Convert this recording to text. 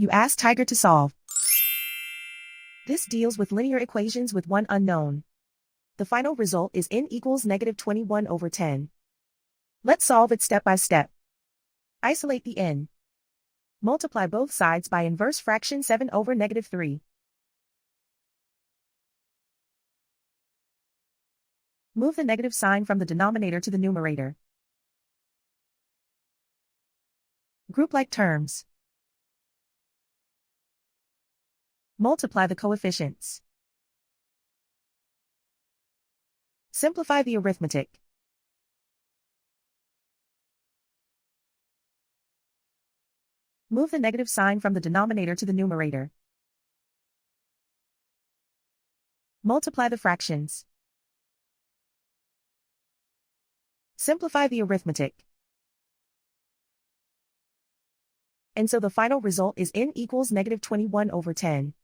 You ask Tiger to solve. This deals with linear equations with one unknown. The final result is n equals -21/10. Let's solve it step by step. Isolate the n. Multiply both sides by inverse fraction 7/-3. Move the negative sign from the denominator to the numerator. Group like terms. Multiply the coefficients. Simplify the arithmetic. Move the negative sign from the denominator to the numerator. Multiply the fractions. Simplify the arithmetic. And so the final result is n equals -21/10.